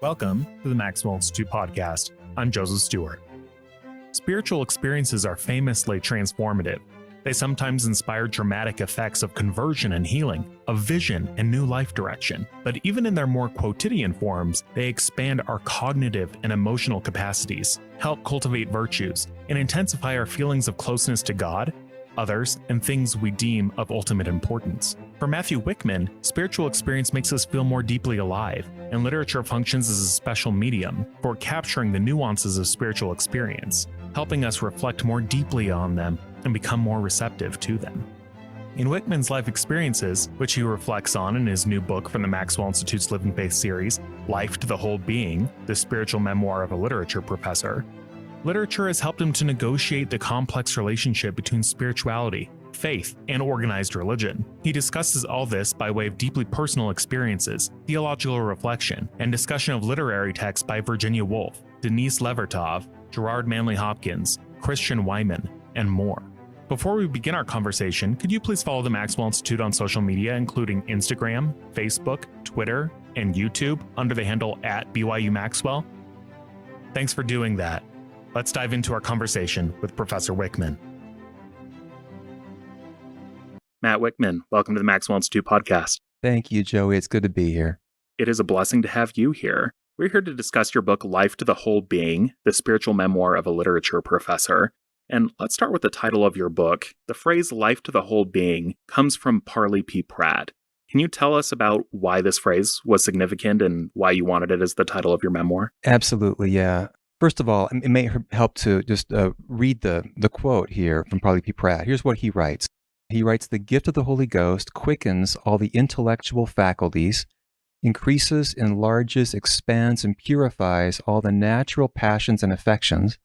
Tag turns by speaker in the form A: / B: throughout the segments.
A: Welcome to the Maxwell Institute podcast. I'm Joseph Stewart. Spiritual experiences are famously transformative. They sometimes inspire dramatic effects of conversion and healing, of vision and new life direction. But even in their more quotidian forms, they expand our cognitive and emotional capacities, help cultivate virtues, and intensify our feelings of closeness to God, others, and things we deem of ultimate importance. For Matthew Wickman, spiritual experience makes us feel more deeply alive, and literature functions as a special medium for capturing the nuances of spiritual experience, helping us reflect more deeply on them and become more receptive to them. In Wickman's life experiences, which he reflects on in his new book from the Maxwell Institute's Living Faith series, Life to the Whole Being, the spiritual memoir of a literature professor, literature has helped him to negotiate the complex relationship between spirituality, faith, and organized religion. He discusses all this by way of deeply personal experiences, theological reflection, and discussion of literary texts by Virginia Woolf, Denise Levertov, Gerard Manley Hopkins, Wiman, and more. Before we begin our conversation, could you please follow the Maxwell Institute on social media, including Instagram, Facebook, Twitter, and YouTube under the handle @BYUMaxwell? Thanks for doing that. Let's dive into our conversation with Professor Wickman. Matt Wickman, welcome to the Maxwell Institute podcast.
B: Thank you, Joey. It's good to be here.
A: It is a blessing to have you here. We're here to discuss your book, Life to the Whole Being, the spiritual memoir of a literature professor. And let's start with the title of your book. The phrase life to the whole being comes from Parley P. Pratt. Can you tell us about why this phrase was significant and why you wanted it as the title of your memoir?
B: Absolutely, yeah. First of all, it may help to just read the quote here from Parley P. Pratt. Here's what he writes. He writes, "The gift of the Holy Ghost quickens all the intellectual faculties, increases, enlarges, expands, and purifies all the natural passions and affections,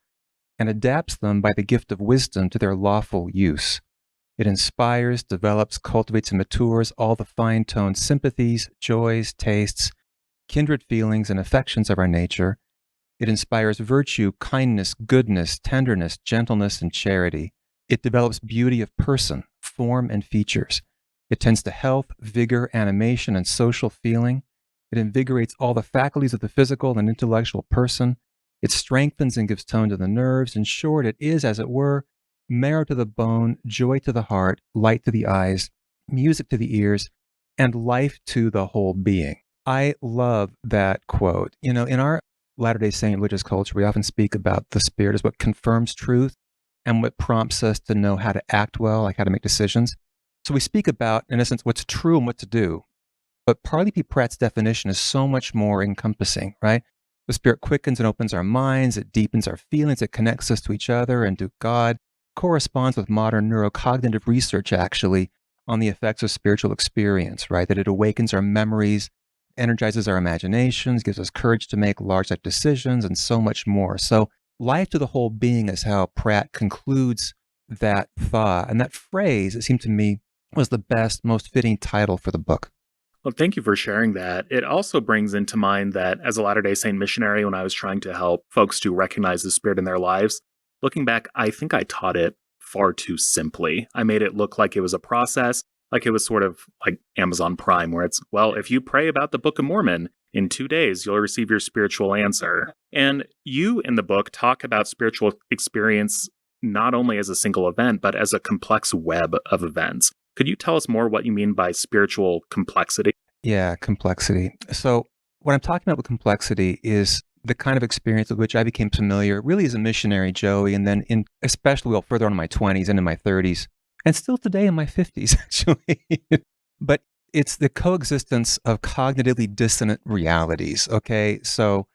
B: and adapts them by the gift of wisdom to their lawful use. It inspires, develops, cultivates, and matures all the fine-toned sympathies, joys, tastes, kindred feelings, and affections of our nature. It inspires virtue, kindness, goodness, tenderness, gentleness, and charity. It develops beauty of person, form, and features. It tends to health, vigor, animation, and social feeling. It invigorates all the faculties of the physical and intellectual person. It strengthens and gives tone to the nerves. In short, it is, as it were, marrow to the bone, joy to the heart, light to the eyes, music to the ears, and life to the whole being." I love that quote. You know, in our Latter-day Saint religious culture, we often speak about the Spirit as what confirms truth and what prompts us to know how to act well, like how to make decisions. So we speak about, in essence, what's true and what to do. But Parley P. Pratt's definition is so much more encompassing, right? The Spirit quickens and opens our minds, it deepens our feelings, it connects us to each other and to God, corresponds with modern neurocognitive research, actually, on the effects of spiritual experience, right? That it awakens our memories, energizes our imaginations, gives us courage to make large life decisions, and so much more. So life to the whole being is how Pratt concludes that thought. And that phrase, it seemed to me, was the best, most fitting title for the book.
A: Well, thank you for sharing that. It also brings into mind that as a Latter-day Saint missionary, when I was trying to help folks to recognize the Spirit in their lives, looking back, I think I taught it far too simply. I made it look like it was a process, like it was sort of like Amazon Prime, where it's, well, if you pray about the Book of Mormon, in 2 days, you'll receive your spiritual answer. And you, in the book, talk about spiritual experience not only as a single event, but as a complex web of events. Could you tell us more what you mean by spiritual complexity?
B: Yeah, complexity. So what I'm talking about with complexity is the kind of experience with which I became familiar really as a missionary, Joey, and then especially further on in my 20s and in my 30s, and still today in my 50s, actually. But it's the coexistence of cognitively dissonant realities, okay? So,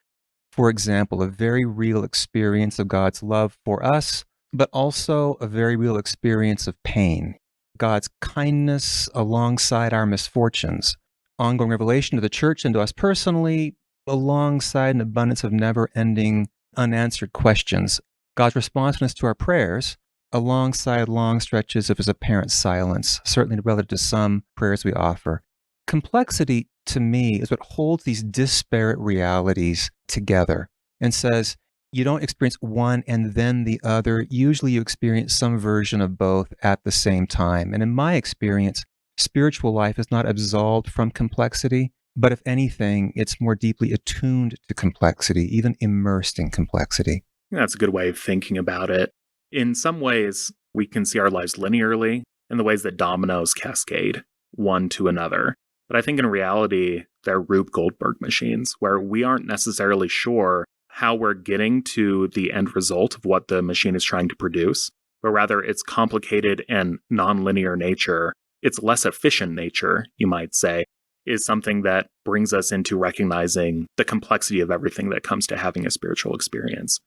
B: for example, a very real experience of God's love for us, but also a very real experience of pain. God's kindness alongside our misfortunes, ongoing revelation to the church and to us personally, alongside an abundance of never-ending unanswered questions. God's responsiveness to our prayers, alongside long stretches of his apparent silence, certainly relative to some prayers we offer. Complexity, to me, is what holds these disparate realities together and says, you don't experience one and then the other. Usually you experience some version of both at the same time. And in my experience, spiritual life is not absolved from complexity, But if anything, it's more deeply attuned to complexity, even immersed in complexity.
A: That's a good way of thinking about it. In some ways, we can see our lives linearly in the ways that dominoes cascade one to another. But I think in reality, they're Rube Goldberg machines where we aren't necessarily sure how we're getting to the end result of what the machine is trying to produce, but rather its complicated and nonlinear nature, its less efficient nature, you might say, is something that brings us into recognizing the complexity of everything that comes to having a spiritual experience.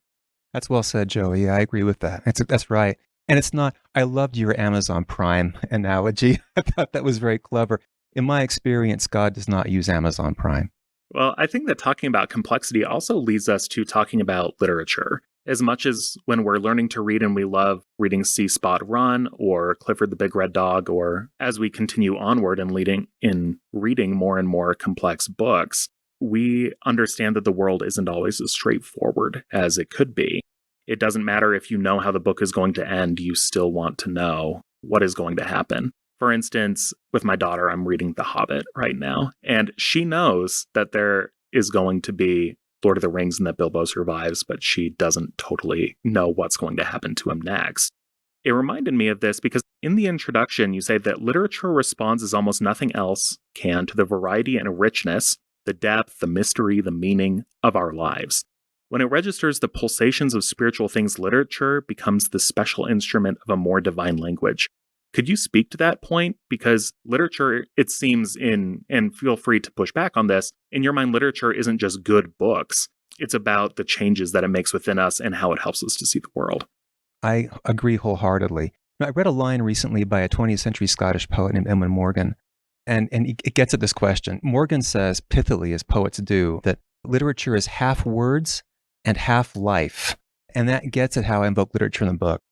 B: That's well said, Joey. Yeah, I agree with that. That's right. And it's not, I loved your Amazon Prime analogy. I thought that was very clever. In my experience, God does not use Amazon Prime.
A: Well, I think that talking about complexity also leads us to talking about literature. As much as when we're learning to read and we love reading See Spot Run or Clifford the Big Red Dog, or as we continue onward and reading more and more complex books, we understand that the world isn't always as straightforward as it could be. It doesn't matter if you know how the book is going to end, you still want to know what is going to happen. For instance, with my daughter, I'm reading The Hobbit right now, and she knows that there is going to be Lord of the Rings and that Bilbo survives, but she doesn't totally know what's going to happen to him next. It reminded me of this because in the introduction, you say that literature responds as almost nothing else can to the variety and richness, the depth, the mystery, the meaning of our lives. When it registers the pulsations of spiritual things, literature becomes the special instrument of a more divine language. Could you speak to that point? Because literature, it seems and feel free to push back on this, in your mind, literature isn't just good books. It's about the changes that it makes within us and how it helps us to see the world.
B: I agree wholeheartedly. I read a line recently by a 20th century Scottish poet named Edmund Morgan, and it gets at this question. Morgan says, pithily as poets do, that literature is half words and half life. And that gets at how I invoke literature in the book.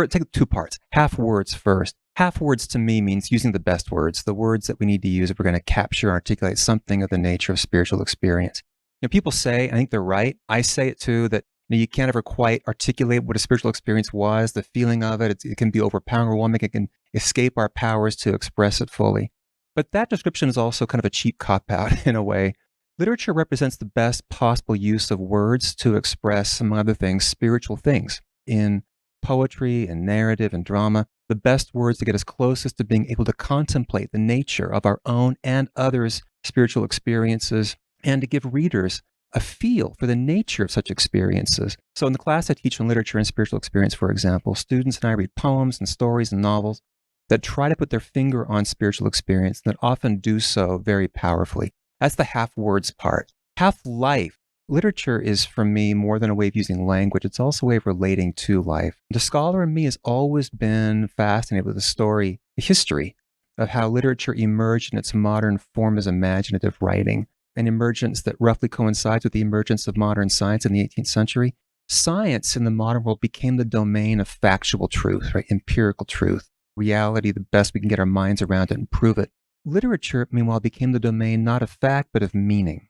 B: Take two parts. Half words first. Half words to me means using the best words, the words that we need to use if we're going to capture or articulate something of the nature of spiritual experience. People say, I think they're right, I say it too, that you can't ever quite articulate what a spiritual experience was, the feeling of it. It can be overpowering. It can escape our powers to express it fully. But that description is also kind of a cheap cop-out in a way. Literature represents the best possible use of words to express, among other things, spiritual things. In poetry and narrative and drama, the best words to get us closest to being able to contemplate the nature of our own and others' spiritual experiences, and to give readers a feel for the nature of such experiences. So in the class I teach on literature and spiritual experience, for example, students and I read poems and stories and novels that try to put their finger on spiritual experience and that often do so very powerfully. That's the half words part. Half life. Literature is, for me, more than a way of using language. It's also a way of relating to life. The scholar in me has always been fascinated with the history of how literature emerged in its modern form as imaginative writing, an emergence that roughly coincides with the emergence of modern science in the 18th century. Science in the modern world became the domain of factual truth, right? Empirical truth, reality, the best we can get our minds around it and prove it. Literature, meanwhile, became the domain not of fact, but of meaning.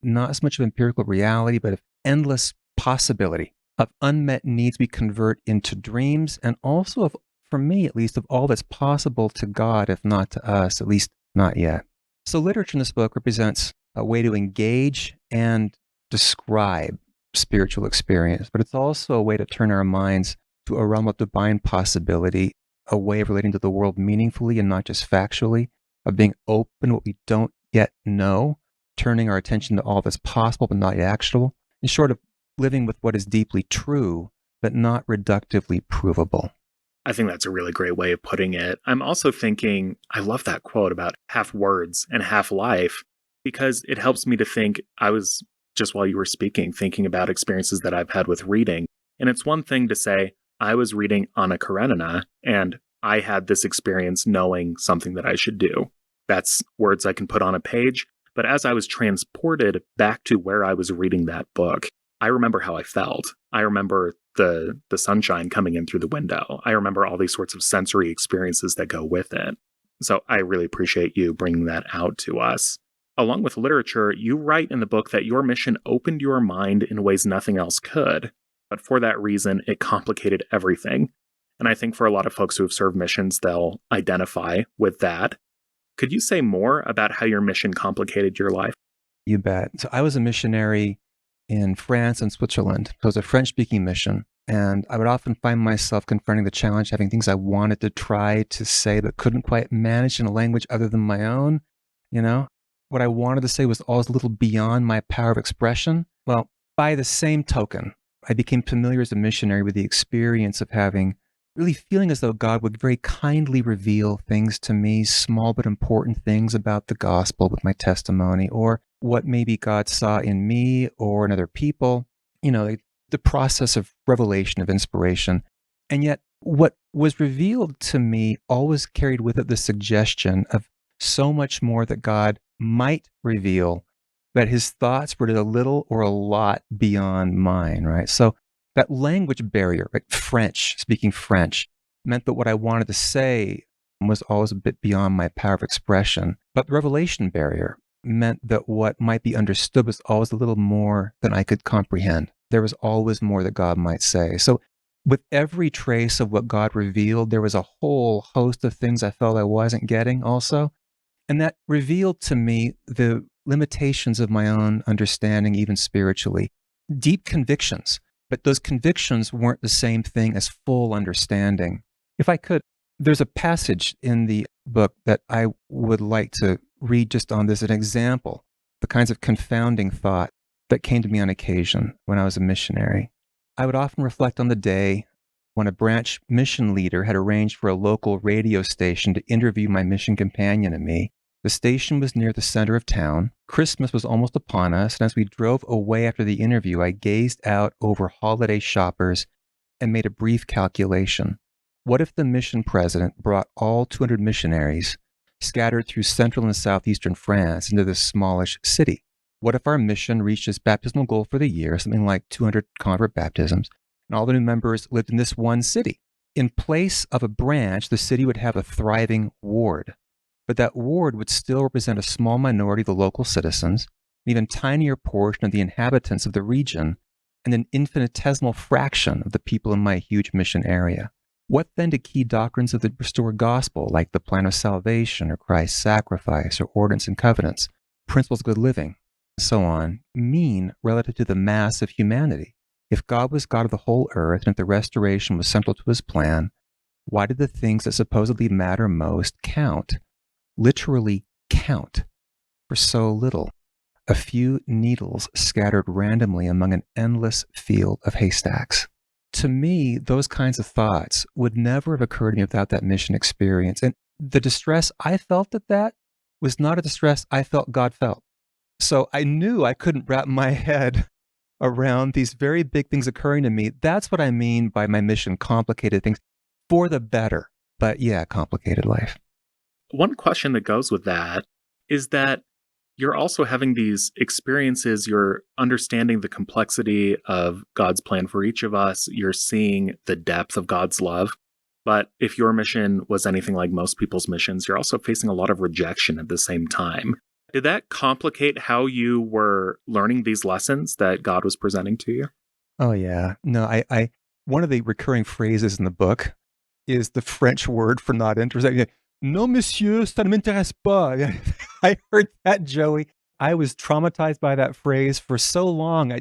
B: Not as much of empirical reality, but of endless possibility, of unmet needs we convert into dreams, and also of, for me at least, of all that's possible to God, if not to us, at least not yet. So literature in this book represents a way to engage and describe spiritual experience, but it's also a way to turn our minds to a realm of divine possibility, a way of relating to the world meaningfully and not just factually, of being open to what we don't yet know, turning our attention to all that's possible but not yet actionable, in short, of living with what is deeply true but not reductively provable.
A: I think that's a really great way of putting it. I'm also thinking, I love that quote about half words and half life, because it helps me to think. I was, just while you were speaking, thinking about experiences that I've had with reading. And it's one thing to say, I was reading Anna Karenina, and I had this experience knowing something that I should do. That's words I can put on a page. But as I was transported back to where I was reading that book, I remember how I felt. I remember the sunshine coming in through the window. I remember all these sorts of sensory experiences that go with it. So I really appreciate you bringing that out to us. Along with literature, you write in the book that your mission opened your mind in ways nothing else could. But for that reason, it complicated everything. And I think for a lot of folks who have served missions, they'll identify with that. Could you say more about how your mission complicated your life?
B: You bet. So I was a missionary in France and Switzerland. So it was a French-speaking mission. And I would often find myself confronting the challenge, having things I wanted to try to say but couldn't quite manage in a language other than my own. You know, what I wanted to say was always a little beyond my power of expression. Well, by the same token, I became familiar as a missionary with the experience of really feeling as though God would very kindly reveal things to me, small but important things about the gospel with my testimony, or what maybe God saw in me or in other people, the process of revelation, of inspiration. And yet what was revealed to me always carried with it the suggestion of so much more that God might reveal, that his thoughts were a little or a lot beyond mine, right? So that language barrier, like speaking French, meant that what I wanted to say was always a bit beyond my power of expression. But the revelation barrier meant that what might be understood was always a little more than I could comprehend. There was always more that God might say. So with every trace of what God revealed, there was a whole host of things I felt I wasn't getting also. And that revealed to me the limitations of my own understanding, even spiritually. Deep convictions, but those convictions weren't the same thing as full understanding. If I could, there's a passage in the book that I would like to read just on this, an example, the kinds of confounding thought that came to me on occasion when I was a missionary. I would often reflect on the day when a branch mission leader had arranged for a local radio station to interview my mission companion and me. The station was near the center of town. Christmas was almost upon us, and as we drove away after the interview, I gazed out over holiday shoppers and made a brief calculation. What if the mission president brought all 200 missionaries scattered through central and southeastern France into this smallish city? What if our mission reached its baptismal goal for the year, something like 200 convert baptisms, and all the new members lived in this one city? In place of a branch, the city would have a thriving ward. But that ward would still represent a small minority of the local citizens, an even tinier portion of the inhabitants of the region, and an infinitesimal fraction of the people in my huge mission area. What then do key doctrines of the restored gospel, like the plan of salvation, or Christ's sacrifice, or ordinance and covenants, principles of good living, and so on, mean relative to the mass of humanity? If God was God of the whole earth, and if the restoration was central to his plan, why did the things that supposedly matter most literally count for so little? A few needles scattered randomly among an endless field of haystacks. To me, those kinds of thoughts would never have occurred to me without that mission experience. And the distress I felt at that was not a distress I felt God felt. So I knew I couldn't wrap my head around these very big things occurring to me. That's what I mean by my mission complicated things for the better. But yeah, complicated life.
A: One question that goes with that is that you're also having these experiences, you're understanding the complexity of God's plan for each of us, you're seeing the depth of God's love. But if your mission was anything like most people's missions, you're also facing a lot of rejection at the same time. Did that complicate how you were learning these lessons that God was presenting to you?
B: Oh yeah. No, I one of the recurring phrases in the book is the French word for not interested. Non, monsieur, ça ne m'intéresse pas. I heard that, Joey. I was traumatized by that phrase for so long.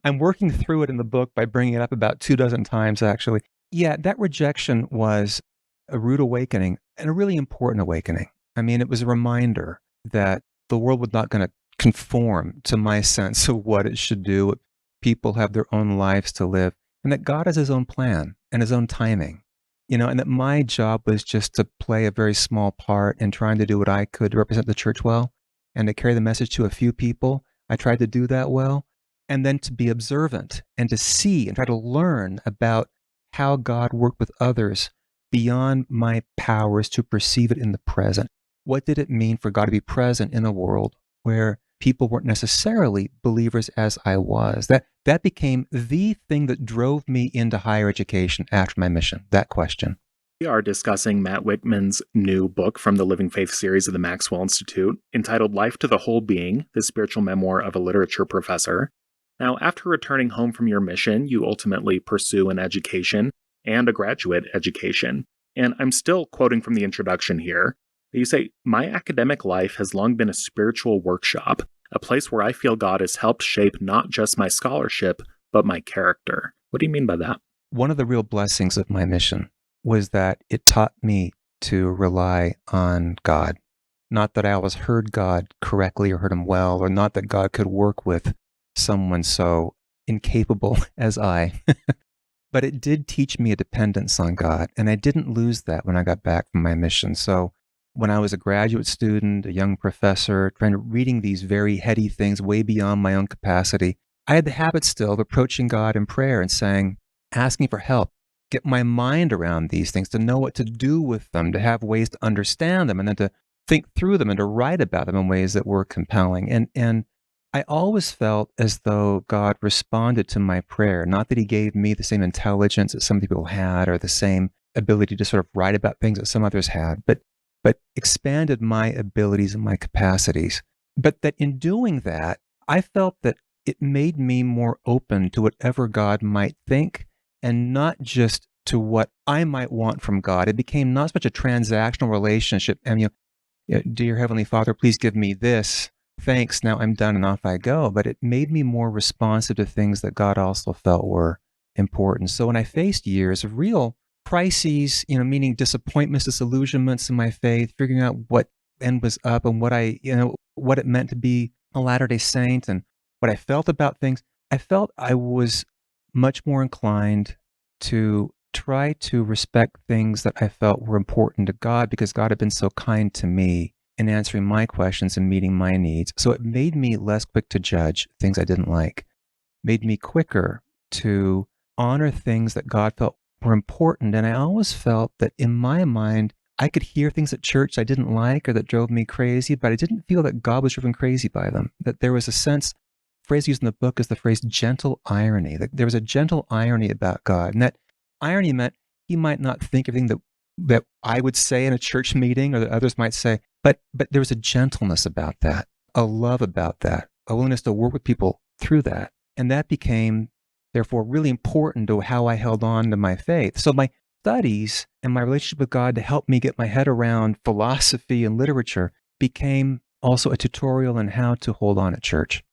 B: I'm working through it in the book by bringing it up about 24 times, actually. Yeah, that rejection was a rude awakening and a really important awakening. I mean, it was a reminder that the world was not going to conform to my sense of what it should do. People have their own lives to live, and that God has his own plan and his own timing. And that my job was just to play a very small part in trying to do what I could to represent the church well and to carry the message to a few people. I tried to do that well, and then to be observant and to see and try to learn about how God worked with others beyond my powers to perceive it in the present. What did it mean for God to be present in a world where people weren't necessarily believers as I was? That became the thing that drove me into higher education after my mission, that question.
A: We are discussing Matt Wickman's new book from the Living Faith series of the Maxwell Institute, entitled Life to the Whole Being, the Spiritual Memoir of a Literature Professor. Now, after returning home from your mission, you ultimately pursue an education and a graduate education. And I'm still quoting from the introduction here. You say, my academic life has long been a spiritual workshop, a place where I feel God has helped shape not just my scholarship, but my character. What do you mean by that?
B: One of the real blessings of my mission was that it taught me to rely on God. Not that I always heard God correctly or heard him well, or not that God could work with someone so incapable as I. But it did teach me a dependence on God, and I didn't lose that when I got back from my mission. So when I was a graduate student, a young professor, reading these very heady things way beyond my own capacity, I had the habit still of approaching God in prayer and saying, asking for help, get my mind around these things, to know what to do with them, to have ways to understand them, and then to think through them and to write about them in ways that were compelling. And I always felt as though God responded to my prayer, not that he gave me the same intelligence that some people had or the same ability to sort of write about things that some others had, but expanded my abilities and my capacities. But that in doing that, I felt that it made me more open to whatever God might think and not just to what I might want from God. It became not so much a transactional relationship and, dear Heavenly Father, please give me this. Thanks, now I'm done and off I go. But it made me more responsive to things that God also felt were important. So when I faced years of real crises, meaning disappointments, disillusionments in my faith, figuring out what end was up and what what it meant to be a Latter-day Saint and what I felt about things, I felt I was much more inclined to try to respect things that I felt were important to God because God had been so kind to me in answering my questions and meeting my needs. So it made me less quick to judge things I didn't like, made me quicker to honor things that God felt were important. And I always felt that in my mind, I could hear things at church I didn't like or that drove me crazy, but I didn't feel that God was driven crazy by them, that there was a sense, phrase used in the book is the phrase gentle irony, that there was a gentle irony about God. And that irony meant he might not think everything that I would say in a church meeting or that others might say, but there was a gentleness about that, a love about that, a willingness to work with people through that. And that became, therefore, really important to how I held on to my faith. So my studies and my relationship with God to help me get my head around philosophy and literature became also a tutorial in how to hold on at church.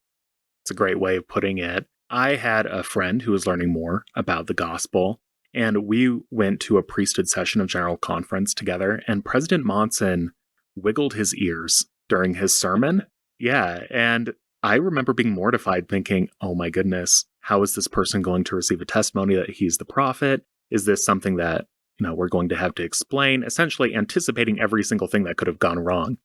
A: It's a great way of putting it. I had a friend who was learning more about the gospel, and we went to a priesthood session of General Conference together, and President Monson wiggled his ears during his sermon. Yeah, and I remember being mortified thinking, oh my goodness, how is this person going to receive a testimony that he's the prophet? Is this something that, we're going to have to explain? Essentially anticipating every single thing that could have gone wrong.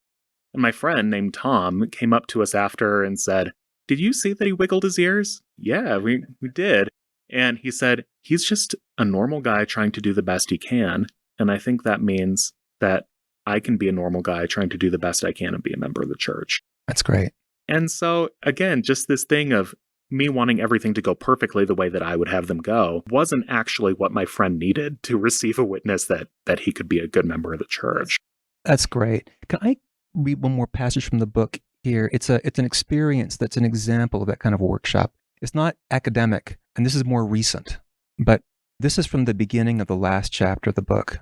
A: And my friend named Tom came up to us after and said, did you see that he wiggled his ears? Yeah, we did. And he said, he's just a normal guy trying to do the best he can. And I think that means that I can be a normal guy trying to do the best I can and be a member of the church.
B: That's great.
A: And so, again, just this thing of me wanting everything to go perfectly the way that I would have them go wasn't actually what my friend needed to receive a witness that he could be a good member of the church.
B: That's great. Can I read one more passage from the book here? It's an experience that's an example of that kind of workshop. It's not academic, and this is more recent, but this is from the beginning of the last chapter of the book.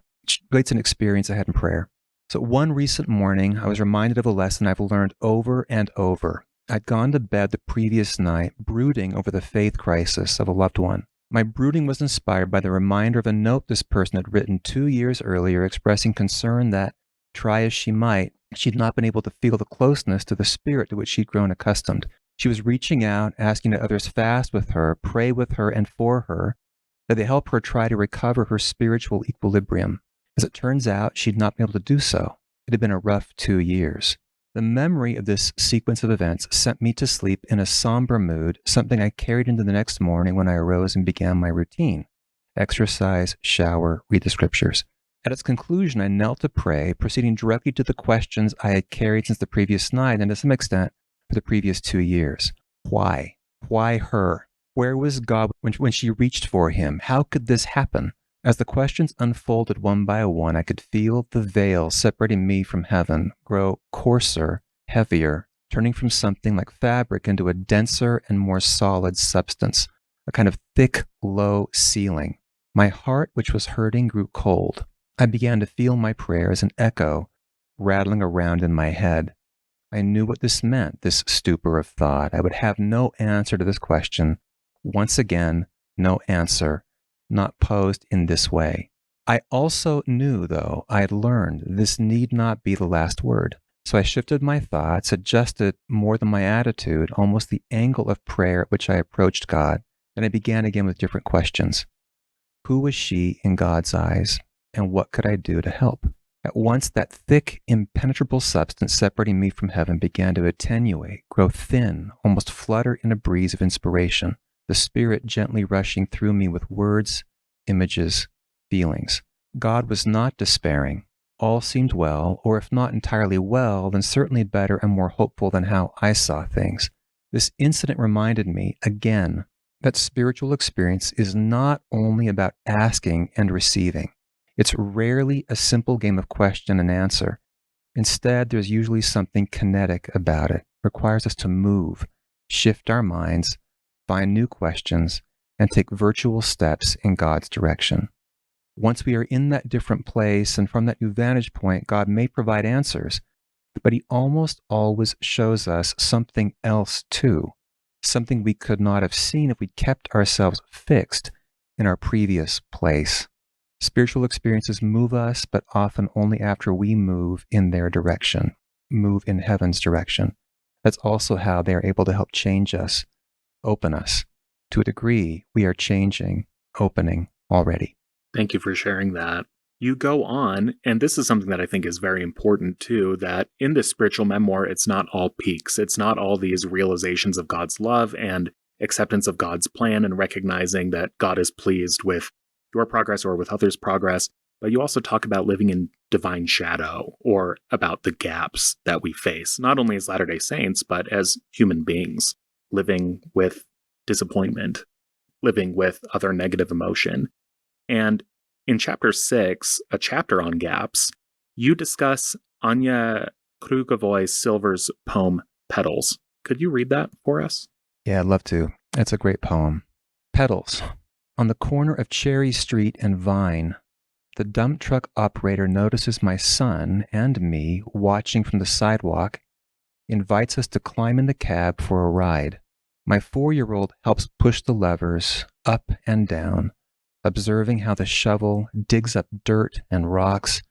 B: It's an experience I had in prayer. So one recent morning, I was reminded of a lesson I've learned over and over. I'd gone to bed the previous night, brooding over the faith crisis of a loved one. My brooding was inspired by the reminder of a note this person had written 2 years earlier expressing concern that, try as she might, she'd not been able to feel the closeness to the spirit to which she'd grown accustomed. She was reaching out, asking that others fast with her, pray with her and for her, that they help her try to recover her spiritual equilibrium. As it turns out, she'd not been able to do so. It had been a rough 2 years. The memory of this sequence of events sent me to sleep in a somber mood, something I carried into the next morning when I arose and began my routine. Exercise, shower, read the scriptures. At its conclusion, I knelt to pray, proceeding directly to the questions I had carried since the previous night and to some extent for the previous 2 years. Why? Why her? Where was God when she reached for him? How could this happen? As the questions unfolded one by one, I could feel the veil separating me from heaven grow coarser, heavier, turning from something like fabric into a denser and more solid substance, a kind of thick, low ceiling. My heart, which was hurting, grew cold. I began to feel my prayer as an echo rattling around in my head. I knew what this meant, this stupor of thought. I would have no answer to this question. Once again, no answer, not posed in this way. I also knew, though, I had learned this need not be the last word. So I shifted my thoughts, adjusted more than my attitude, almost the angle of prayer at which I approached God. And I began again with different questions. Who was she in God's eyes, and what could I do to help? At once, that thick, impenetrable substance separating me from heaven began to attenuate, grow thin, almost flutter in a breeze of inspiration, the Spirit gently rushing through me with words, images, feelings. God was not despairing. All seemed well, or if not entirely well, then certainly better and more hopeful than how I saw things. This incident reminded me, again, that spiritual experience is not only about asking and receiving. It's rarely a simple game of question and answer. Instead, there's usually something kinetic about it. It requires us to move, shift our minds, find new questions, and take virtual steps in God's direction. Once we are in that different place and from that new vantage point, God may provide answers, but He almost always shows us something else too, something we could not have seen if we'd kept ourselves fixed in our previous place. Spiritual experiences move us, but often only after we move in their direction, move in heaven's direction. That's also how they are able to help change us, open us. To a degree, we are changing, opening already.
A: Thank you for sharing that. You go on, and this is something that I think is very important too, that in this spiritual memoir, it's not all peaks. It's not all these realizations of God's love and acceptance of God's plan and recognizing that God is pleased with your progress or with others' progress, but you also talk about living in divine shadow or about the gaps that we face, not only as Latter-day Saints, but as human beings, living with disappointment, living with other negative emotion. And in chapter 6, a chapter on gaps, you discuss Anya Krugovoy-Silver's poem, Petals. Could you read that for us?
B: Yeah, I'd love to. It's a great poem. Petals. On the corner of Cherry Street and Vine, the dump truck operator notices my son and me watching from the sidewalk, invites us to climb in the cab for a ride. My 4-year-old helps push the levers up and down, observing how the shovel digs up dirt and rocks,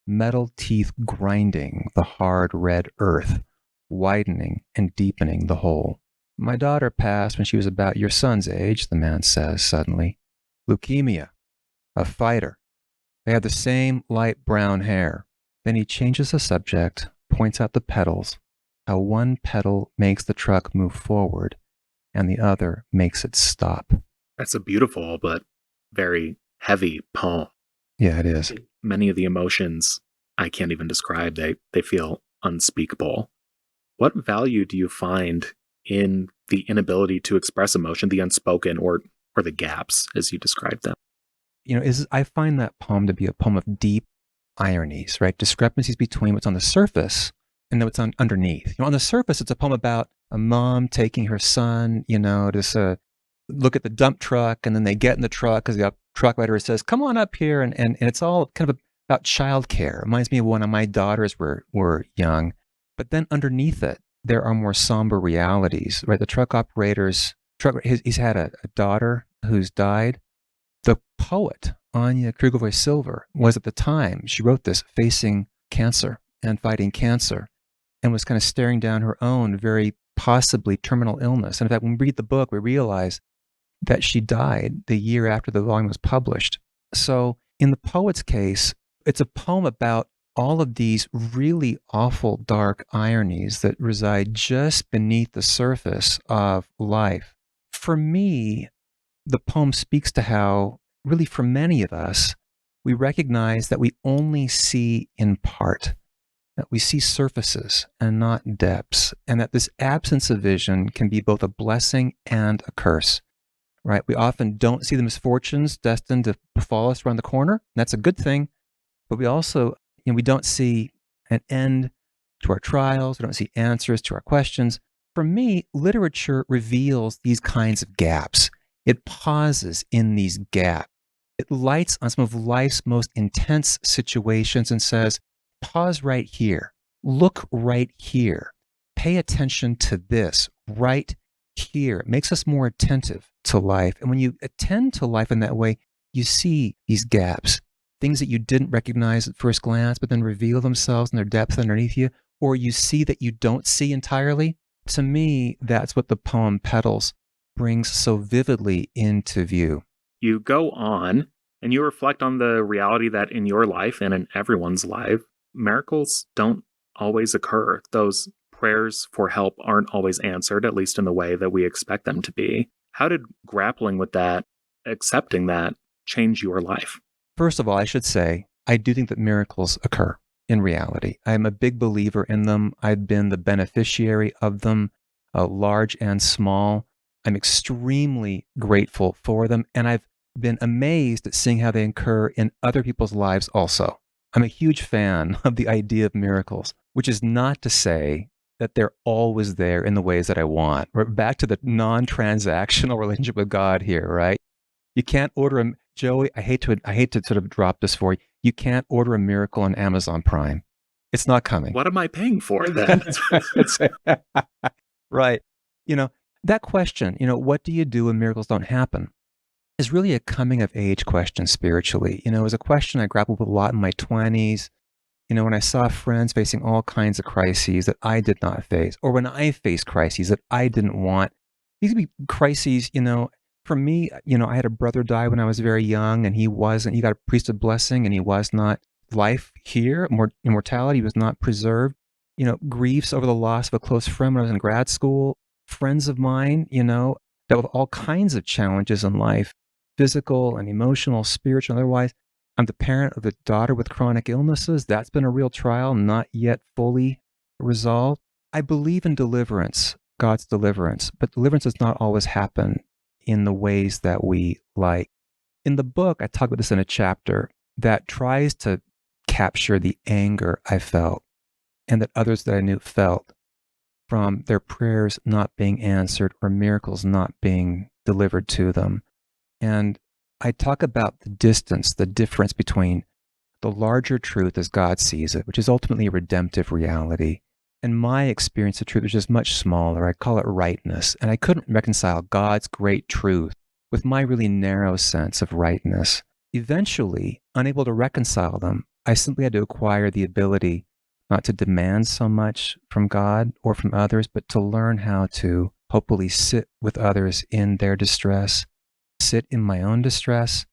B: metal teeth grinding the hard red earth, widening and deepening the hole. My daughter passed when she was about your son's age, the man says suddenly. Leukemia. A fighter. They have the same light brown hair. Then he changes the subject, points out the pedals, how one pedal makes the truck move forward and the other makes it stop.
A: That's a beautiful but very heavy poem.
B: Yeah, it is.
A: Many of the emotions I can't even describe. They feel unspeakable. What value do you find in the inability to express emotion, the unspoken or the gaps, as you described them?
B: I find that poem to be a poem of deep ironies, right? Discrepancies between what's on the surface and what's underneath. On the surface, it's a poem about a mom taking her son, to look at the dump truck, and then they get in the truck because the truck rider says, "Come on up here," and it's all kind of about childcare. It reminds me of when my daughters were young. But then underneath it, there are more somber realities, right? The truck operator's he's had a daughter who's died. The poet, Anya Krugovoy-Silver, was at the time, she wrote this, facing cancer and fighting cancer, and was kind of staring down her own very possibly terminal illness. And in fact, when we read the book, we realize that she died the year after the volume was published. So in the poet's case, it's a poem about all of these really awful, dark ironies that reside just beneath the surface of life. For me, the poem speaks to how, really for many of us, we recognize that we only see in part, that we see surfaces and not depths, and that this absence of vision can be both a blessing and a curse, right? We often don't see the misfortunes destined to befall us around the corner, and that's a good thing, but we also, we don't see an end to our trials, we don't see answers to our questions. For me, literature reveals these kinds of gaps. It pauses in these gaps. It lights on some of life's most intense situations and says, pause right here. Look right here. Pay attention to this right here. It makes us more attentive to life. And when you attend to life in that way, you see these gaps, things that you didn't recognize at first glance, but then reveal themselves in their depth underneath you, or you see that you don't see entirely. To me, that's what the poem Petals brings so vividly into view.
A: You go on and you reflect on the reality that in your life and in everyone's life, miracles don't always occur. Those prayers for help aren't always answered, at least in the way that we expect them to be. How did grappling with that, accepting that, change your life?
B: First of all, I should say, I do think that miracles occur in reality. I'm a big believer in them. I've been the beneficiary of them, large and small. I'm extremely grateful for them, and I've been amazed at seeing how they occur in other people's lives also. I'm a huge fan of the idea of miracles, which is not to say that they're always there in the ways that I want. We're back to the non-transactional relationship with God here, right? You can't order a Joey, I hate to sort of drop this for you. You can't order a miracle on Amazon Prime. It's not coming.
A: What am I paying for then?
B: Right. That question, what do you do when miracles don't happen, is really a coming of age question spiritually. It was a question I grappled with a lot in my 20s. When I saw friends facing all kinds of crises that I did not face, or when I faced crises that I didn't want. These would be crises, for me, I had a brother die when I was very young, and he got a priesthood blessing, and he was not life here, immortality was not preserved. Griefs over the loss of a close friend when I was in grad school, friends of mine, dealt with all kinds of challenges in life, physical and emotional, spiritual, and otherwise. I'm the parent of a daughter with chronic illnesses. That's been a real trial, not yet fully resolved. I believe in deliverance, God's deliverance, but deliverance does not always happen in the ways that we like. In the book, I talk about this in a chapter that tries to capture the anger I felt and that others that I knew felt from their prayers not being answered or miracles not being delivered to them. And I talk about the difference between the larger truth as God sees it, which is ultimately a redemptive reality, and my experience of truth, which is much smaller. I call it rightness. And I couldn't reconcile God's great truth with my really narrow sense of rightness. Eventually, unable to reconcile them, I simply had to acquire the ability not to demand so much from God or from others, but to learn how to hopefully sit with others in their distress, sit in my own distress,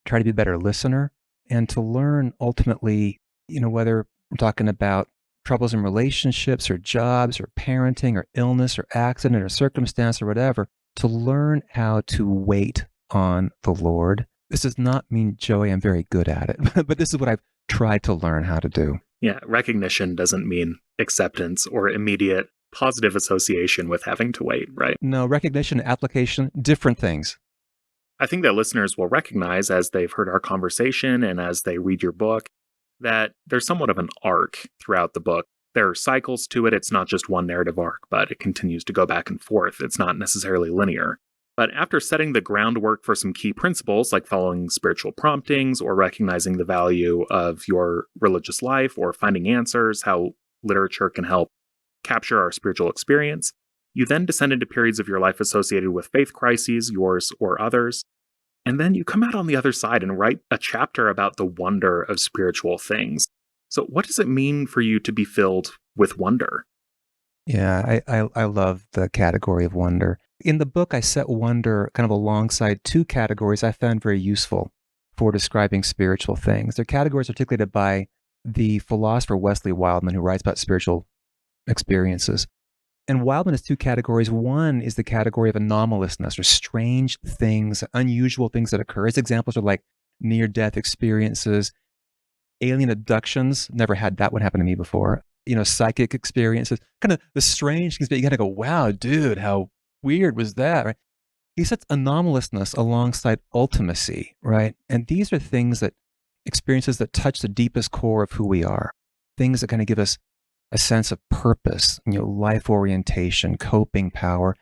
B: try to be a better listener, and to learn ultimately, whether we're talking about troubles in relationships or jobs or parenting or illness or accident or circumstance or whatever, to learn how to wait on the Lord. This does not mean, Joey, I'm very good at it, but this is what I've tried to learn how to do.
A: Yeah, recognition doesn't mean acceptance or immediate positive association with having to wait, right?
B: No, recognition, application, different things.
A: I think that listeners will recognize as they've heard our conversation and as they read your book that there's somewhat of an arc throughout the book. There are cycles to it. It's not just one narrative arc, but it continues to go back and forth. It's not necessarily linear. But after setting the groundwork for some key principles like following spiritual promptings or recognizing the value of your religious life or finding answers, how literature can help capture our spiritual experience, you then descend into periods of your life associated with faith crises, yours or others. And then you come out on the other side and write a chapter about the wonder of spiritual things. So what does it mean for you to be filled with wonder?
B: Yeah, I love the category of wonder. In the book, I set wonder kind of alongside two categories I found very useful for describing spiritual things. They're categories articulated by the philosopher Wesley Wildman, who writes about spiritual experiences. And Wildman has two categories. One is the category of anomalousness, or strange things, unusual things that occur. His examples are like near-death experiences, alien abductions. Never had that one happen to me before. Psychic experiences, kind of the strange things, but you got to go, wow, dude, how weird was that, right? He sets anomalousness alongside ultimacy, right? And these are experiences that touch the deepest core of who we are, things that kind of give us a sense of purpose, life orientation, coping power.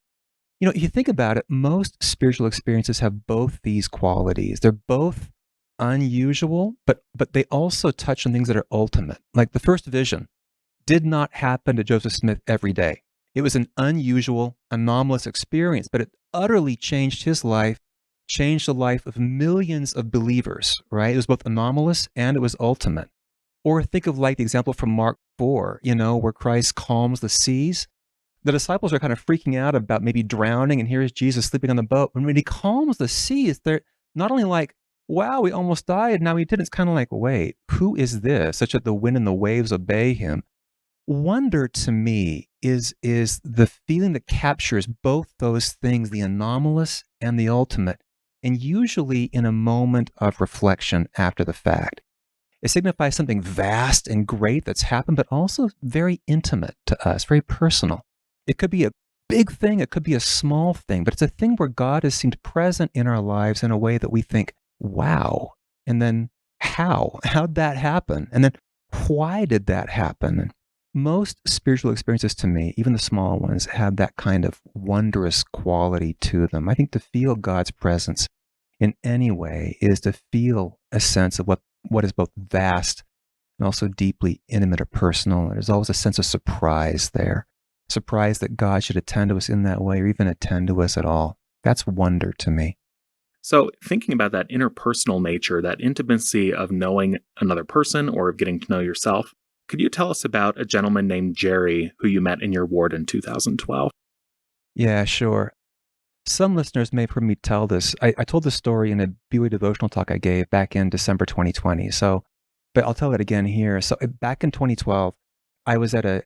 B: If you think about it, most spiritual experiences have both these qualities. They're both unusual, but they also touch on things that are ultimate. Like the first vision did not happen to Joseph Smith every day. It was an unusual, anomalous experience, but it utterly changed his life, changed the life of millions of believers, right? It was both anomalous and it was ultimate. Or think of like the example from Mark 4, where Christ calms the seas. The disciples are kind of freaking out about maybe drowning, and here's Jesus sleeping on the boat. When he calms the seas, they're not only like, wow, we almost died, now we didn't. It's kind of like, wait, who is this, such that the wind and the waves obey him? Wonder to me is the feeling that captures both those things, the anomalous and the ultimate, and usually in a moment of reflection after the fact. It signifies something vast and great that's happened, but also very intimate to us, very personal. It could be a big thing, it could be a small thing, but it's a thing where God has seemed present in our lives in a way that we think, wow, and then how? How'd that happen? And then why did that happen? And most spiritual experiences to me, even the small ones, have that kind of wondrous quality to them. I think to feel God's presence in any way is to feel a sense of what is both vast and also deeply intimate or personal. There's always a sense of surprise there. Surprise that God should attend to us in that way or even attend to us at all. That's wonder to me.
A: So thinking about that interpersonal nature, that intimacy of knowing another person or of getting to know yourself, could you tell us about a gentleman named Jerry who you met in your ward in 2012?
B: Yeah, sure. Some listeners may have heard me tell this. I told this story in a BYU devotional talk I gave back in December 2020. But I'll tell it again here. So back in 2012, I was at a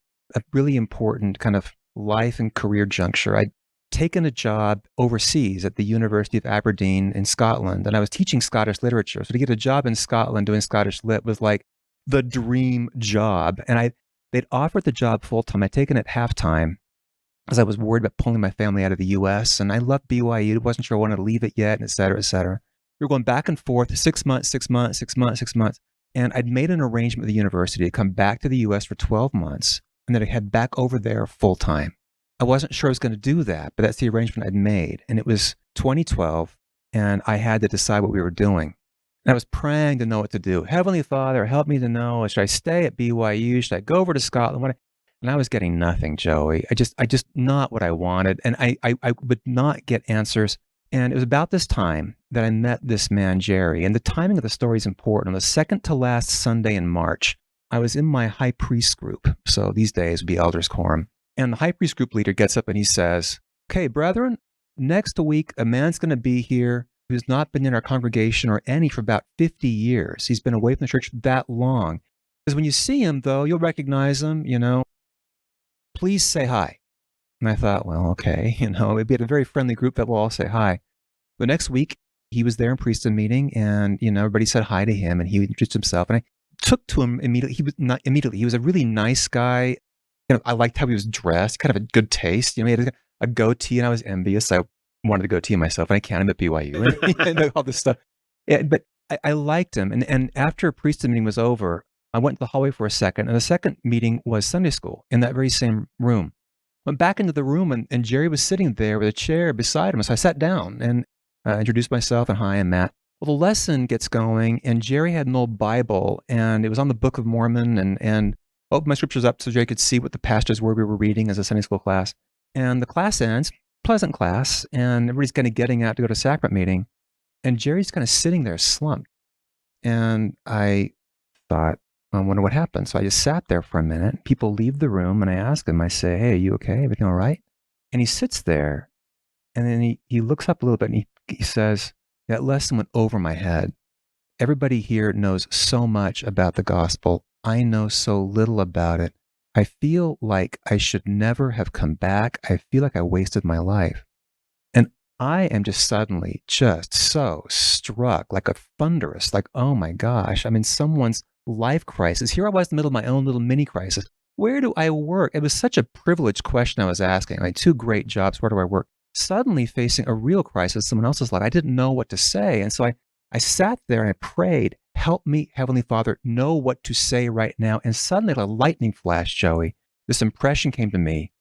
B: really important kind of life and career juncture. I'd taken a job overseas at the University of Aberdeen in Scotland, and I was teaching Scottish literature. So to get a job in Scotland doing Scottish lit was like the dream job. And they'd offered the job full-time. I'd taken it half-time because I was worried about pulling my family out of the U.S. And I loved BYU. Wasn't sure I wanted to leave it yet, et cetera, et cetera. We were going back and forth, 6 months, 6 months, 6 months, 6 months. And I'd made an arrangement with the university to come back to the U.S. for 12 months and then I'd head back over there full-time. I wasn't sure I was going to do that, but that's the arrangement I'd made. And it was 2012, and I had to decide what we were doing. And I was praying to know what to do. Heavenly Father, help me to know, should I stay at BYU? Should I go over to Scotland? And I was getting nothing, Joey. I just not what I wanted. And I would not get answers. And it was about this time that I met this man, Jerry. And the timing of the story is important. On the second to last Sunday in March, I was in my high priest group. So these days would be elders quorum. And the high priest group leader gets up and he says, okay, brethren, next week, a man's going to be here who's not been in our congregation or any for about 50 years. He's been away from the church that long. Because when you see him, though, you'll recognize him, please say hi. And I thought, well, okay, it'd be at a very friendly group that will all say hi. The next week, he was there in priesthood meeting, and, everybody said hi to him, and he introduced himself. And I took to him immediately. He was a really nice guy. I liked how he was dressed, kind of a good taste. He had a goatee, and I was envious. I wanted a goatee myself, and I can't him at BYU, and all this stuff. Yeah, but I liked him. And after priesthood meeting was over, I went to the hallway for a second, and the second meeting was Sunday school in that very same room. Went back into the room, and Jerry was sitting there with a chair beside him. So I sat down and introduced myself, and hi, I'm Matt. Well, the lesson gets going, and Jerry had an old Bible, and it was on the Book of Mormon, and opened my scriptures up so Jerry could see what the passages were we were reading as a Sunday school class. And the class ends, pleasant class, and everybody's kind of getting out to go to sacrament meeting, and Jerry's kind of sitting there slumped. And I thought, I wonder what happened. So I just sat there for a minute. People leave the room, and I ask him, I say, hey, are you okay? Everything all right? And he sits there, and then he looks up a little bit, and he says, that lesson went over my head. Everybody here knows so much about the gospel. I know so little about it. I feel like I should never have come back. I feel like I wasted my life. And I am just suddenly just so struck, like a thunderous, like, oh my gosh, I'm in someone's life crisis. Here I was in the middle of my own little mini crisis. Where do I work? It was such a privileged question I was asking. I had two great jobs. Where do I work? Suddenly facing a real crisis, someone else's life. I didn't know what to say. And so I sat there and I prayed, help me, Heavenly Father, know what to say right now. And suddenly, like a lightning flash, Joey, this impression came to me.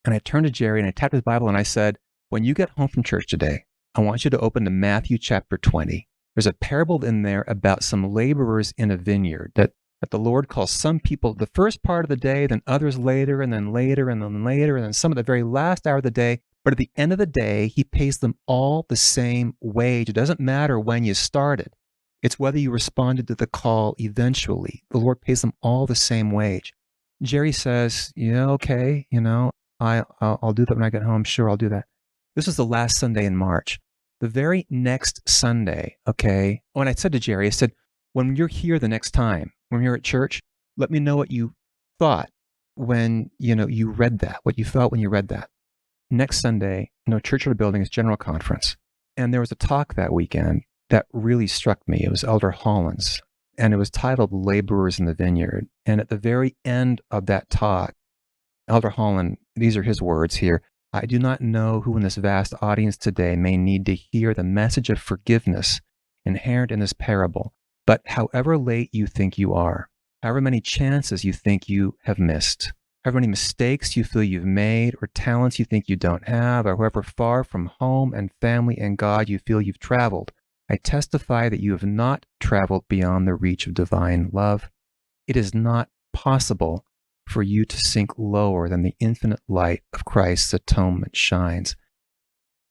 B: And I turned to Jerry and I tapped his Bible and I said, when you get home from church today, I want you to open to Matthew chapter 20. There's a parable in there about some laborers in a vineyard that the Lord calls some people the first part of the day, then others later, and then later, and then later, and then some at the very last hour of the day. But at the end of the day, he pays them all the same wage. It doesn't matter when you started. It's whether you responded to the call eventually. The Lord pays them all the same wage. Jerry says, yeah, okay, I'll do that when I get home. Sure, I'll do that. This was the last Sunday in March. The very next Sunday, okay, when I said to Jerry, I said, when you're here the next time, when you're at church, let me know what you thought when, you read that, what you felt when you read that. Next Sunday, Church of the Building is General Conference. And there was a talk that weekend that really struck me. It was Elder Holland's, and it was titled Laborers in the Vineyard. And at the very end of that talk, Elder Holland, these are his words here, I do not know who in this vast audience today may need to hear the message of forgiveness inherent in this parable, but however late you think you are, however many chances you think you have missed, however many mistakes you feel you've made, or talents you think you don't have, or however far from home and family and God you feel you've traveled, I testify that you have not traveled beyond the reach of divine love. It is not possible for you to sink lower than the infinite light of Christ's atonement shines.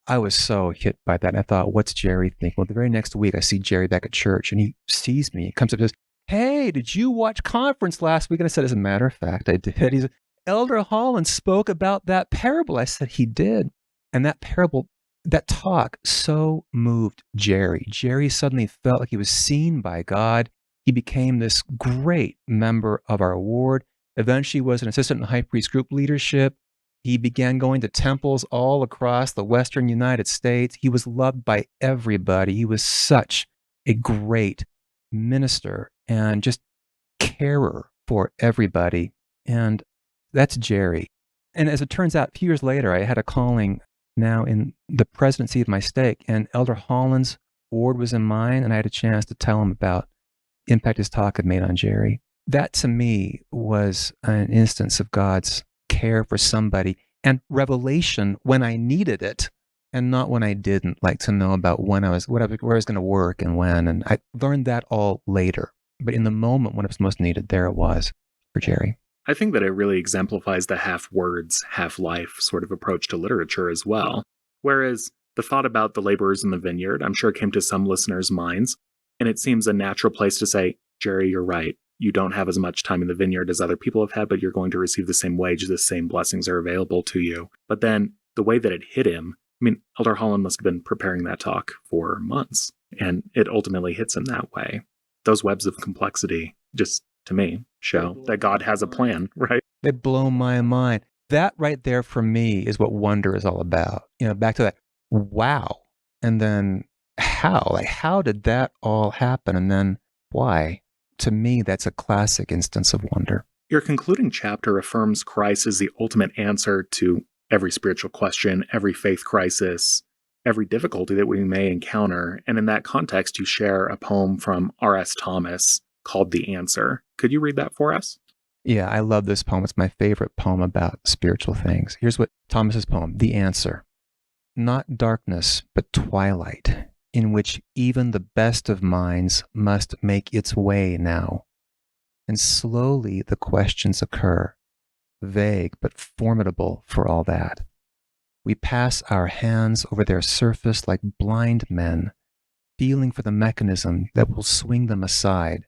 B: I was so hit by that. I thought, what's Jerry thinking? Well, the very next week, I see Jerry back at church, and he sees me. He comes up and says, hey, did you watch conference last week? And I said, as a matter of fact, I did. He said, Elder Holland spoke about that parable. I said, he did. And that parable, that talk so moved Jerry. Jerry suddenly felt like he was seen by God. He became this great member of our ward. Eventually was an assistant in high priest group leadership. He began going to temples all across the western United States. He was loved by everybody. He was such a great minister and just carer for everybody. And that's Jerry. And as it turns out, a few years later, I had a calling now in the presidency of my stake, and Elder Holland's ward was in mine, and I had a chance to tell him about the impact his talk had made on Jerry. That to me was an instance of God's care for somebody and revelation when I needed it and not when I didn't, like to know about where I was going to work and when. And I learned that all later. But in the moment when it was most needed, there it was for Jerry.
A: I think that it really exemplifies the half words, half life sort of approach to literature as well. Whereas the thought about the laborers in the vineyard, I'm sure came to some listeners' minds, and it seems a natural place to say, Jerry, you're right. You don't have as much time in the vineyard as other people have had, but you're going to receive the same wage. The same blessings are available to you. But then the way that it hit him, Elder Holland must have been preparing that talk for months, and it ultimately hits him that way. Those webs of complexity, just to me, show that God has a plan, right?
B: They blow my mind. That right there for me is what wonder is all about. Back to that, wow. And then how? Like, how did that all happen? And then why? To me, that's a classic instance of wonder.
A: Your concluding chapter affirms Christ as the ultimate answer to every spiritual question, every faith crisis, every difficulty that we may encounter. And in that context, you share a poem from R.S. Thomas called The Answer. Could you read that for us?
B: Yeah, I love this poem. It's my favorite poem about spiritual things. Here's what Thomas's poem, The Answer. Not darkness, but twilight, in which even the best of minds must make its way now. And slowly the questions occur, vague but formidable for all that. We pass our hands over their surface like blind men, feeling for the mechanism that will swing them aside.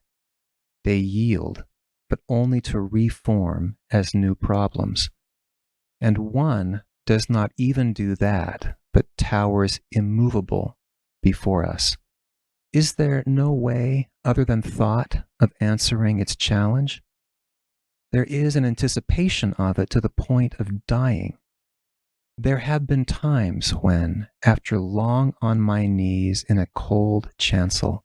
B: They yield, but only to reform as new problems. And one does not even do that, but towers immovable before us. Is there no way other than thought of answering its challenge? There is an anticipation of it to the point of dying. There have been times when, after long on my knees in a cold chancel,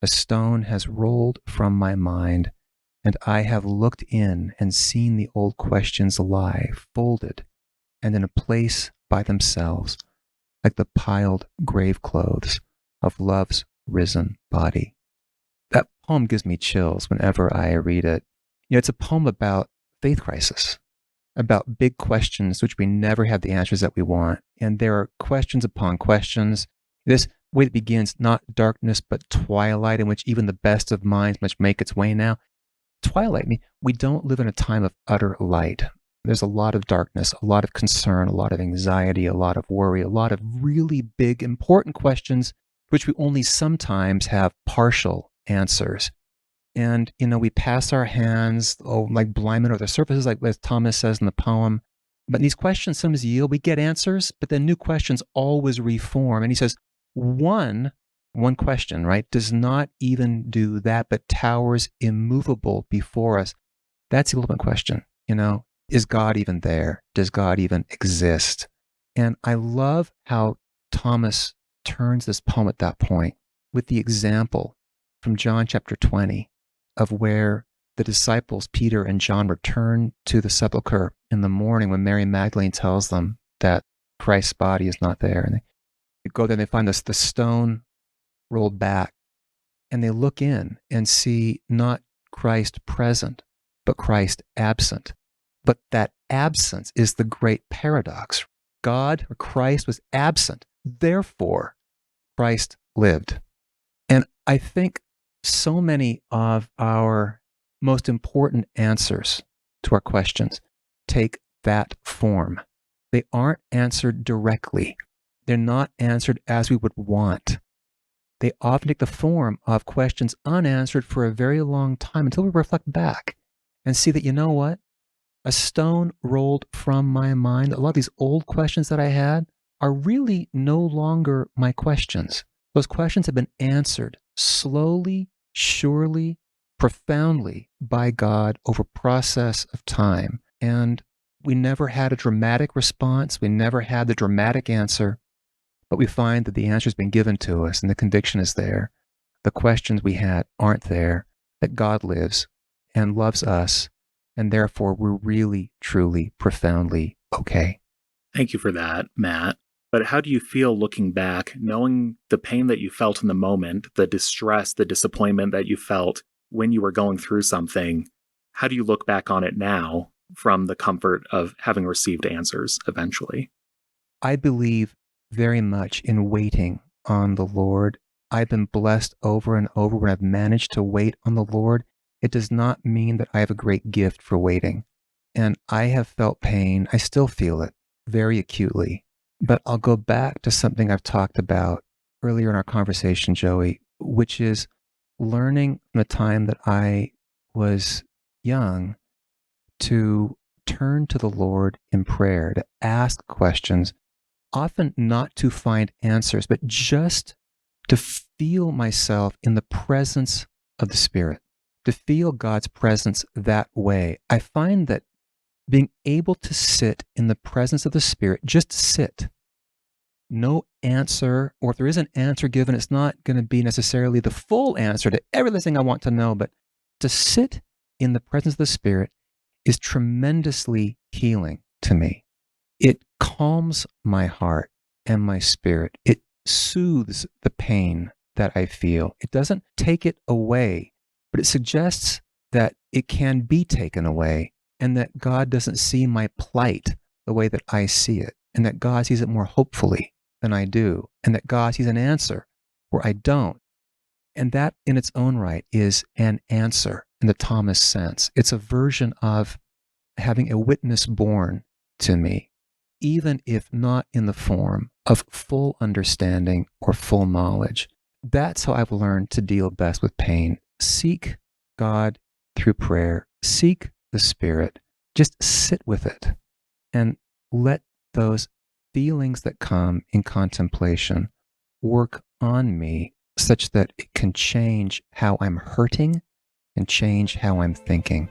B: a stone has rolled from my mind, and I have looked in and seen the old questions lie, folded, and in a place by themselves, like the piled grave clothes of love's risen body. That poem gives me chills whenever I read it. It's a poem about faith crisis, about big questions which we never have the answers that we want. And there are questions upon questions. This way that begins, not darkness, but twilight, in which even the best of minds must make its way now. Twilight, we don't live in a time of utter light. There's a lot of darkness, a lot of concern, a lot of anxiety, a lot of worry, a lot of really big, important questions, which we only sometimes have partial answers. And, we pass our hands, like blind men over the surfaces, like as Thomas says in the poem. But these questions sometimes yield, we get answers, but then new questions always reform. And he says, one question, right, does not even do that, but towers immovable before us. That's the ultimate question, is God even there? Does God even exist? And I love how Thomas turns this poem at that point with the example from John chapter 20 of where the disciples, Peter and John, return to the sepulcher in the morning when Mary Magdalene tells them that Christ's body is not there. And they go there and they find the stone rolled back. And they look in and see not Christ present, but Christ absent. But that absence is the great paradox. God, or Christ, was absent. Therefore, Christ lived. And I think so many of our most important answers to our questions take that form. They aren't answered directly. They're not answered as we would want. They often take the form of questions unanswered for a very long time until we reflect back and see that, a stone rolled from my mind. A lot of these old questions that I had are really no longer my questions. Those questions have been answered slowly, surely, profoundly by God over process of time. And we never had a dramatic response. We never had the dramatic answer. But we find that the answer has been given to us and the conviction is there. The questions we had aren't there, that God lives and loves us, and therefore we're really, truly, profoundly okay.
A: Thank you for that, Matt. But how do you feel looking back, knowing the pain that you felt in the moment, the distress, the disappointment that you felt when you were going through something? How do you look back on it now from the comfort of having received answers eventually?
B: I believe very much in waiting on the Lord. I've been blessed over and over when I've managed to wait on the Lord. It does not mean that I have a great gift for waiting. And I have felt pain. I still feel it very acutely. But I'll go back to something I've talked about earlier in our conversation, Joey, which is learning from the time that I was young to turn to the Lord in prayer, to ask questions, often not to find answers, but just to feel myself in the presence of the Spirit, to feel God's presence that way. I find that being able to sit in the presence of the Spirit, just sit, no answer, or if there is an answer given, it's not going to be necessarily the full answer to everything I want to know, but to sit in the presence of the Spirit is tremendously healing to me. It calms my heart and my spirit. It soothes the pain that I feel. It doesn't take it away, but it suggests that it can be taken away and that God doesn't see my plight the way that I see it, and that God sees it more hopefully than I do, and that God sees an answer where I don't. And that in its own right is an answer in the Thomas sense. It's a version of having a witness born to me, even if not in the form of full understanding or full knowledge. That's how I've learned to deal best with pain. Seek God through prayer. Seek the Spirit. Just sit with it and let those feelings that come in contemplation work on me such that it can change how I'm hurting and change how I'm thinking.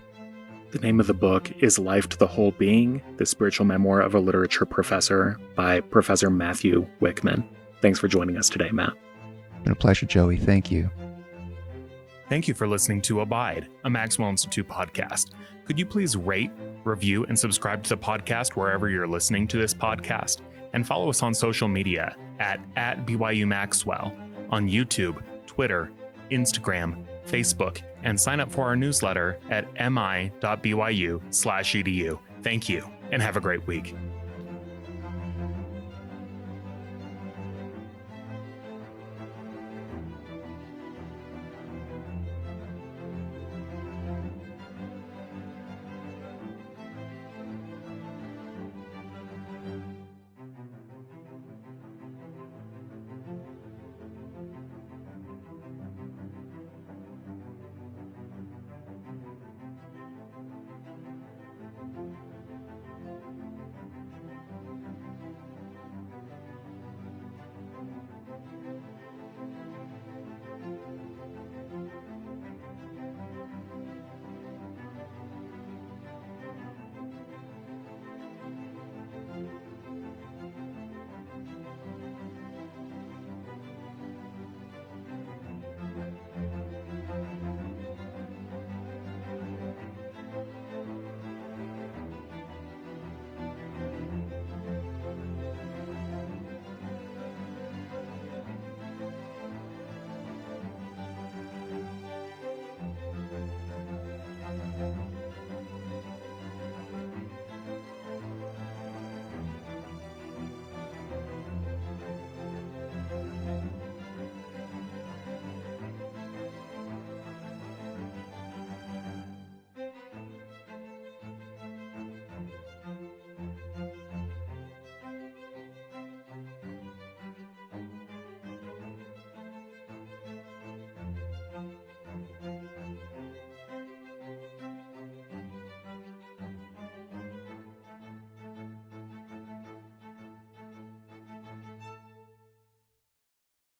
A: The name of the book is Life to the Whole Being, the Spiritual Memoir of a Literature Professor by Professor Matthew Wickman. Thanks for joining us today, Matt.
B: It's been a pleasure, Joey. Thank you.
A: Thank you for listening to Abide, a Maxwell Institute podcast. Could you please rate, review, and subscribe to the podcast wherever you're listening to this podcast? And follow us on social media at BYU Maxwell on YouTube, Twitter, Instagram, Facebook, and sign up for our newsletter at mi.byu/edu. Thank you, and have a great week.